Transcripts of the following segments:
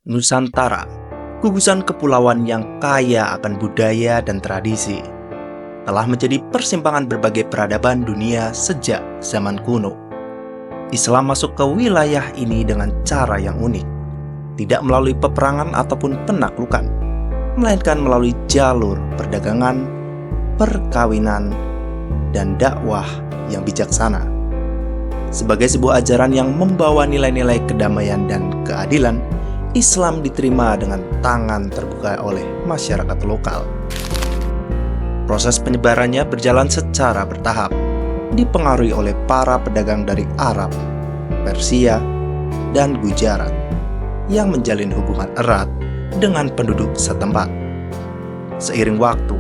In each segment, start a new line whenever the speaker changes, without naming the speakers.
Nusantara, gugusan kepulauan yang kaya akan budaya dan tradisi, telah menjadi persimpangan berbagai peradaban dunia sejak zaman kuno. Islam masuk ke wilayah ini dengan cara yang unik, tidak melalui peperangan ataupun penaklukan, melainkan melalui jalur perdagangan, perkawinan, dan dakwah yang bijaksana. Sebagai sebuah ajaran yang membawa nilai-nilai kedamaian dan keadilan, Islam diterima dengan tangan terbuka oleh masyarakat lokal. Proses penyebarannya berjalan secara bertahap, dipengaruhi oleh para pedagang dari Arab, Persia, dan Gujarat yang menjalin hubungan erat dengan penduduk setempat. Seiring waktu,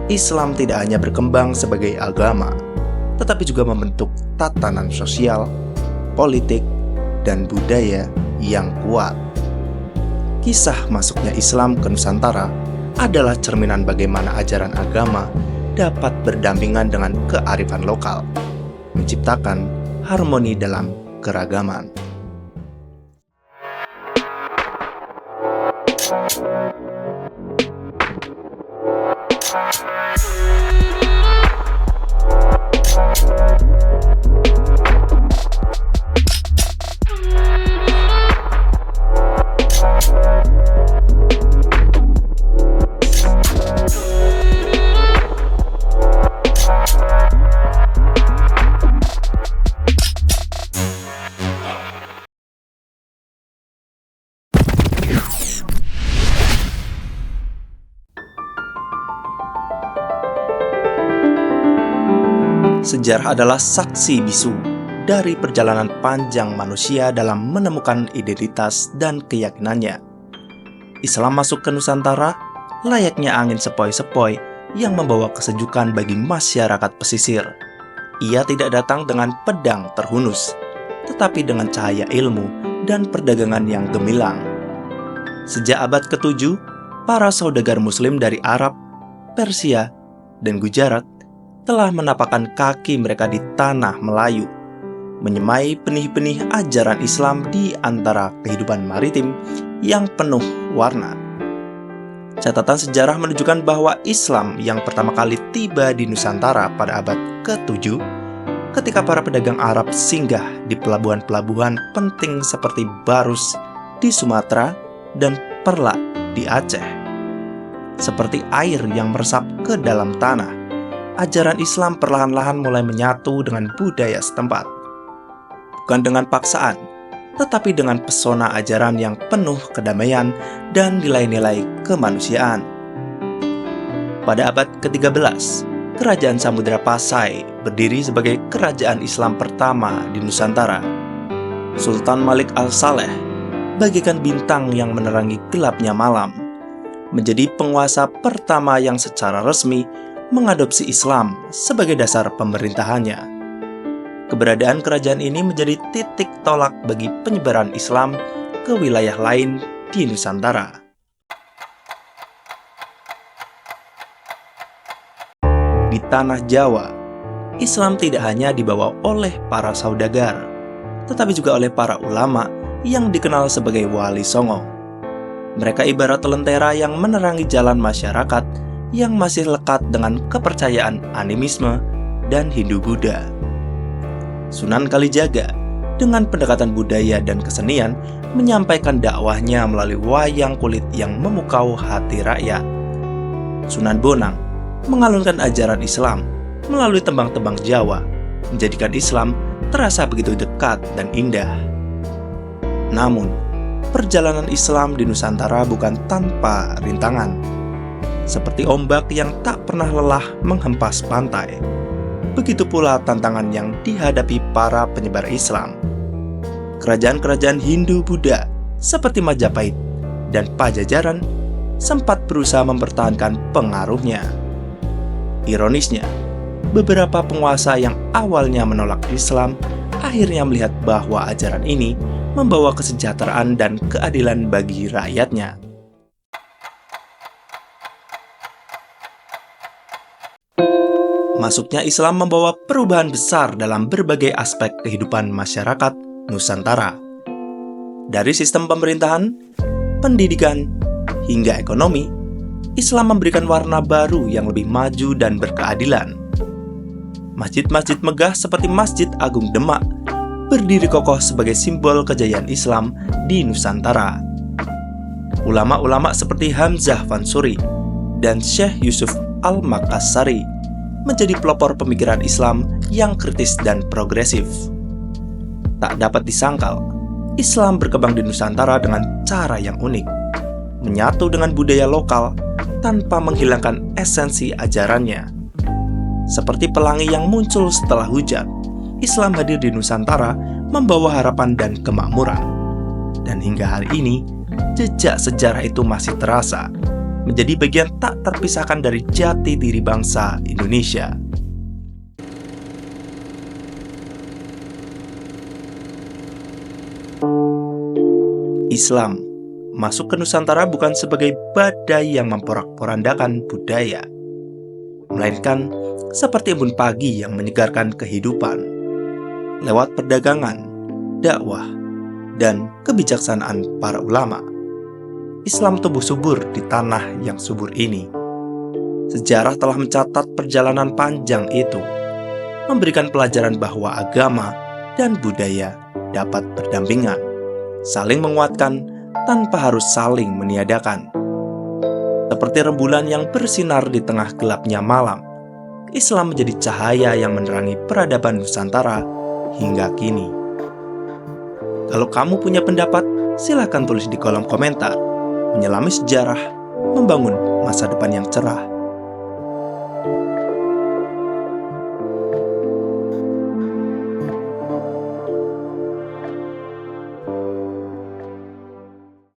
Islam tidak hanya berkembang sebagai agama, tetapi juga membentuk tatanan sosial, politik, dan budaya yang kuat. Kisah masuknya Islam ke Nusantara adalah cerminan bagaimana ajaran agama dapat berdampingan dengan kearifan lokal, menciptakan harmoni dalam keragaman. Sejarah adalah saksi bisu dari perjalanan panjang manusia dalam menemukan identitas dan keyakinannya. Islam masuk ke Nusantara layaknya angin sepoi-sepoi yang membawa kesejukan bagi masyarakat pesisir. Ia tidak datang dengan pedang terhunus, tetapi dengan cahaya ilmu dan perdagangan yang gemilang. Sejak abad ke-7, para saudagar Muslim dari Arab, Persia, dan Gujarat telah menapakkan kaki mereka di tanah Melayu, menyemai benih-benih ajaran Islam di antara kehidupan maritim yang penuh warna. Catatan sejarah menunjukkan bahwa Islam yang pertama kali tiba di Nusantara pada abad ke-7 ketika para pedagang Arab singgah di pelabuhan-pelabuhan penting seperti Barus di Sumatera dan Perla di Aceh. Seperti air yang meresap ke dalam tanah, ajaran Islam perlahan-lahan mulai menyatu dengan budaya setempat. Bukan dengan paksaan, tetapi dengan pesona ajaran yang penuh kedamaian dan nilai-nilai kemanusiaan. Pada abad ke-13, Kerajaan Samudra Pasai berdiri sebagai kerajaan Islam pertama di Nusantara. Sultan Malik Al-Saleh, bagaikan bintang yang menerangi gelapnya malam, menjadi penguasa pertama yang secara resmi mengadopsi Islam sebagai dasar pemerintahannya. Keberadaan kerajaan ini menjadi titik tolak bagi penyebaran Islam ke wilayah lain di Nusantara. Di tanah Jawa, Islam tidak hanya dibawa oleh para saudagar, tetapi juga oleh para ulama yang dikenal sebagai wali songo. Mereka ibarat lentera yang menerangi jalan masyarakat yang masih lekat dengan kepercayaan animisme dan Hindu-Buddha. Sunan Kalijaga, dengan pendekatan budaya dan kesenian, menyampaikan dakwahnya melalui wayang kulit yang memukau hati rakyat. Sunan Bonang mengalunkan ajaran Islam melalui tembang-tembang Jawa, menjadikan Islam terasa begitu dekat dan indah. Namun, perjalanan Islam di Nusantara bukan tanpa rintangan. Seperti ombak yang tak pernah lelah menghempas pantai, begitu pula tantangan yang dihadapi para penyebar Islam. Kerajaan-kerajaan Hindu-Buddha seperti Majapahit dan Pajajaran sempat berusaha mempertahankan pengaruhnya. Ironisnya, beberapa penguasa yang awalnya menolak Islam akhirnya melihat bahwa ajaran ini membawa kesejahteraan dan keadilan bagi rakyatnya. Masuknya Islam membawa perubahan besar dalam berbagai aspek kehidupan masyarakat Nusantara. Dari sistem pemerintahan, pendidikan, hingga ekonomi, Islam memberikan warna baru yang lebih maju dan berkeadilan. Masjid-masjid megah seperti Masjid Agung Demak berdiri kokoh sebagai simbol kejayaan Islam di Nusantara. Ulama-ulama seperti Hamzah Fansuri dan Syekh Yusuf Al-Makassari menjadi pelopor pemikiran Islam yang kritis dan progresif. Tak dapat disangkal, Islam berkembang di Nusantara dengan cara yang unik, menyatu dengan budaya lokal tanpa menghilangkan esensi ajarannya. Seperti pelangi yang muncul setelah hujan, Islam hadir di Nusantara membawa harapan dan kemakmuran. Dan hingga hari ini, jejak sejarah itu masih terasa, menjadi bagian tak terpisahkan dari jati diri bangsa Indonesia. Islam masuk ke Nusantara bukan sebagai badai yang memporak-porandakan budaya, melainkan seperti embun pagi yang menyegarkan kehidupan. Lewat perdagangan, dakwah, dan kebijaksanaan para ulama, Islam tumbuh subur di tanah yang subur ini. Sejarah telah mencatat perjalanan panjang itu, memberikan pelajaran bahwa agama dan budaya dapat berdampingan, saling menguatkan tanpa harus saling meniadakan. Seperti rembulan yang bersinar di tengah gelapnya malam, Islam menjadi cahaya yang menerangi peradaban Nusantara hingga kini. Kalau kamu punya pendapat, silakan tulis di kolom komentar. Menyelami sejarah, membangun masa depan yang cerah.